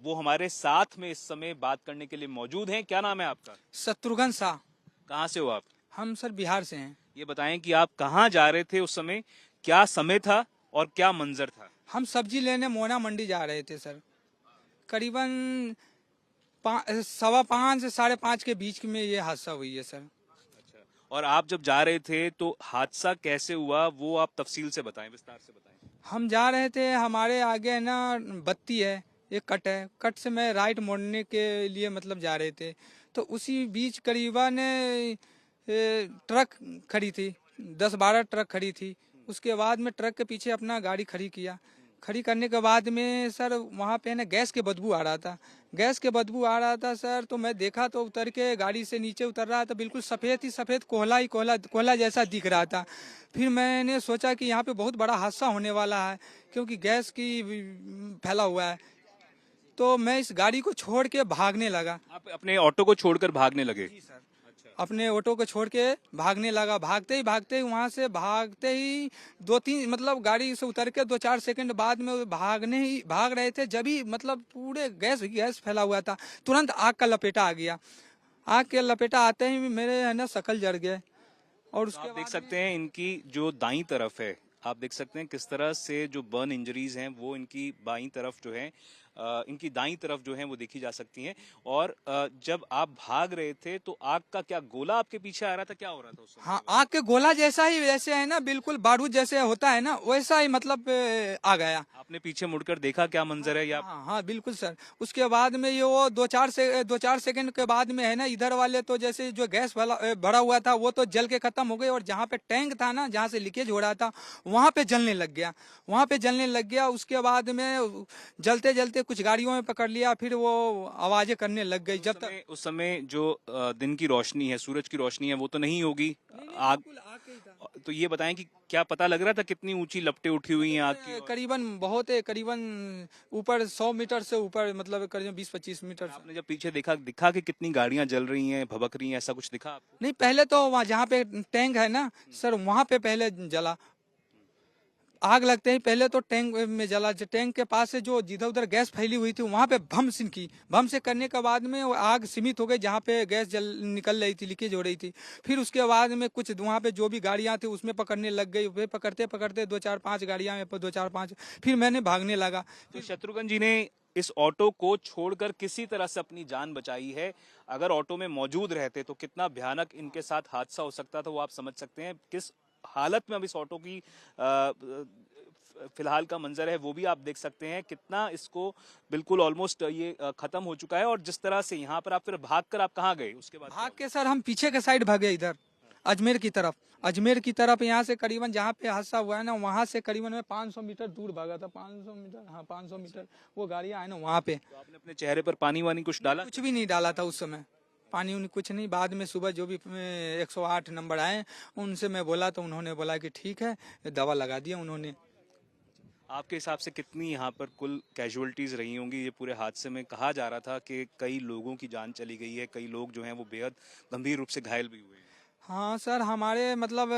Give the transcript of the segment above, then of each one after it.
वो हमारे साथ में इस समय बात करने के लिए मौजूद हैं। क्या नाम है आपका? शत्रुघ्न शाह। कहाँ से हो आप? हम सर बिहार से हैं। ये बताएं कि आप कहाँ जा रहे थे उस समय, क्या समय था और क्या मंजर था? हम सब्जी लेने मोना मंडी जा रहे थे सर। करीबन 5:15 से 5:30 के बीच में ये हादसा हुई है सर। अच्छा, और आप जब जा रहे थे तो हादसा कैसे हुआ वो आप तफसील से बताएं, विस्तार से बताएं। हम जा रहे थे, हमारे आगे है ना बत्ती है, एक कट है, कट से मैं राइट मोड़ने के लिए मतलब जा रहे थे। तो उसी बीच करीबन ट्रक खड़ी थी, 10-12 ट्रक खड़ी थी। उसके बाद में ट्रक के पीछे अपना गाड़ी खड़ी किया। खड़ी करने के बाद में सर वहाँ पे ना गैस के बदबू आ रहा था। गैस के बदबू आ रहा था सर, तो मैं देखा तो उतर के गाड़ी से नीचे उतर रहा था, बिल्कुल सफ़ेद ही सफ़ेद कोहला ही कोहला कोहला जैसा दिख रहा था। फिर मैंने सोचा कि यहाँ पे बहुत बड़ा हादसा होने वाला है, क्योंकि गैस की फैला हुआ है। तो मैं इस गाड़ी को छोड़ के भागने लगा। आप अपने ऑटो को छोड़कर भागने लगे? जी सर। अपने ऑटो को छोड़ के भागने लगा। भागते ही वहां से भागते ही 2-3 मतलब गाड़ी से उतर के 2-4 सेकंड बाद में भाग रहे थे, जब ही मतलब पूरे गैस फैला हुआ था। तुरंत आग का लपेटा आ गया। आग के लपेटा आते ही मेरे है ना शकल जल गए। और तो उसके आप देख बाद सकते हैं इनकी जो दाईं तरफ है, आप देख सकते हैं किस तरह से जो बर्न इंजरीज हैं वो इनकी बाईं तरफ जो है, इनकी दाईं तरफ जो है वो देखी जा सकती हैं। और जब आप भाग रहे थे तो आग का क्या गोला आपके पीछे आ रहा था, क्या हो रहा था उस समय? हाँ, आग के गोला जैसा ही, वैसे है ना, बिल्कुल बारूद जैसे होता है ना, वैसा ही मतलब आ गया। आपने पीछे मुड़कर देखा क्या मंजर है या? हाँ हाँ बिल्कुल सर। उसके बाद में ये वो 2-4 सेकंड के बाद में है ना, इधर वाले तो जैसे जो गैस वाला भरा हुआ था वो तो जल के खत्म हो गई, और जहाँ पे टैंक था ना, जहाँ से लीकेज हो रहा था, वहाँ पे जलने लग गया। उसके बाद में जलते जलते कुछ गाड़ियों में पकड़ लिया, फिर वो आवाजें करने लग गई। जब तक उस समय जो दिन की रोशनी है, सूरज की रोशनी है, वो तो नहीं होगी। नहीं नहीं आग, बिल्कुल आग के ही था। तो ये बताएं कि क्या पता लग रहा था कितनी ऊंची लपटें उठी हुई हैं आग की? और करीबन बहुत है, करीबन ऊपर 100 मीटर से ऊपर, मतलब करीबन 20-25 मीटर से। आपने जब पीछे देखा दिखा कि कितनी गाड़ियां जल रही हैं, भभक रही हैं, ऐसा कुछ दिखा आपको? नहीं, पहले तो वहाँ जहाँ पे टैंक है ना सर, वहाँ पे पहले जला। आग लगते ही पहले तो टैंक में जला। जो टैंक के पास से जो जिधर उधर गैस फैली हुई थी, वहाँ पे भम्स की। भम्स से करने के बाद में वो आग सीमित हो गई, जहाँ पे गैस जल निकल रही थी, लीकेज हो रही थी। फिर उसके बाद में कुछ वहाँ पे जो भी गाड़ियाँ थी उसमें पकड़ने लग गई। वे पकड़ते पकड़ते 2-4-5 गाड़ियाँ में 2-4-5, फिर मैंने भागने लगा। तो शत्रुघ्न जी ने इस ऑटो को छोड़कर किसी तरह से अपनी जान बचाई है। अगर ऑटो में मौजूद रहते तो कितना भयानक इनके साथ हादसा हो सकता था वो आप समझ सकते हैं। किस हालत में अब इस ऑटो की फिलहाल का मंजर है वो भी आप देख सकते हैं। कितना इसको बिल्कुल ऑलमोस्ट ये खत्म हो चुका है। और जिस तरह से यहाँ पर आप फिर भागकर आप कहाँ गए उसके बाद? भाग के सर हम पीछे के साइड भागे, इधर अजमेर की तरफ। अजमेर की तरफ यहाँ से करीबन जहाँ पे हादसा हुआ है ना, वहाँ से करीबन मैं 500 मीटर दूर भागा था। 500 मीटर, हाँ 500 मीटर वो गाड़ियाँ है ना वहाँ पे। तो आपने अपने चेहरे पर पानी वानी कुछ डाला? कुछ भी नहीं डाला था उस समय, पानी उनी कुछ नहीं। बाद में सुबह जो भी 108 नंबर आए, उनसे मैं बोला तो उन्होंने बोला कि ठीक है, दवा लगा दिया उन्होंने। आपके हिसाब से कितनी यहाँ पर कुल कैजुअलिटीज रही होंगी ये पूरे हादसे में? कहा जा रहा था कि कई लोगों की जान चली गई है, कई लोग जो हैं वो बेहद गंभीर रूप से घायल भी हुए हैं। हाँ सर, हमारे मतलब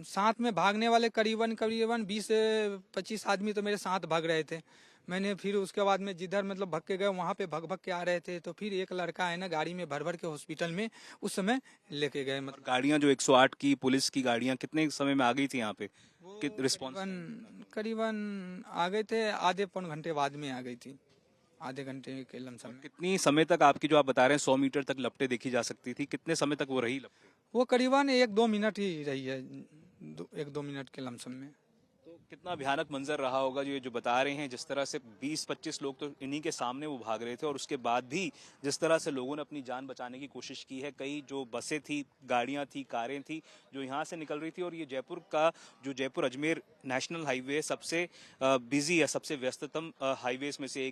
साथ में भागने वाले करीबन करीबन 20-25 आदमी तो मेरे साथ भाग रहे थे। मैंने फिर उसके बाद में जिधर मतलब भग के गए, वहाँ पे भग भग के आ रहे थे। तो फिर एक लड़का है ना, गाड़ी में भर भर के हॉस्पिटल में उस समय लेके गए। और मतलब गाड़ियां जो 108 की पुलिस की गाड़ियां कितने समय में आ गई थी यहाँ पे? वो कि रिस्पॉन्स करीबन करीबन आ गए थे, आधे पौन घंटे बाद में आ गई थी, आधे घंटे के लमसम में। कितनी समय तक आपकी जो आप बता रहे हैं 100 मीटर तक लपटें देखी जा सकती थी, कितने समय तक वो रही लपटें? वो करीबन 1-2 मिनट ही रही है, 1-2 मिनट के लमसम में। तो कितना भयानक मंजर रहा होगा जो ये जो बता रहे हैं। जिस तरह से 20-25 लोग तो इन्हीं के सामने वो भाग रहे थे और उसके बाद भी जिस तरह से लोगों ने अपनी जान बचाने की कोशिश की है। कई जो बसें थी, गाड़ियां थी, कारें थी जो यहाँ से निकल रही थी। और ये जयपुर का जो जयपुर अजमेर नेशनल हाईवे सबसे बिजी है, सबसे व्यस्ततम हाईवेज में से एक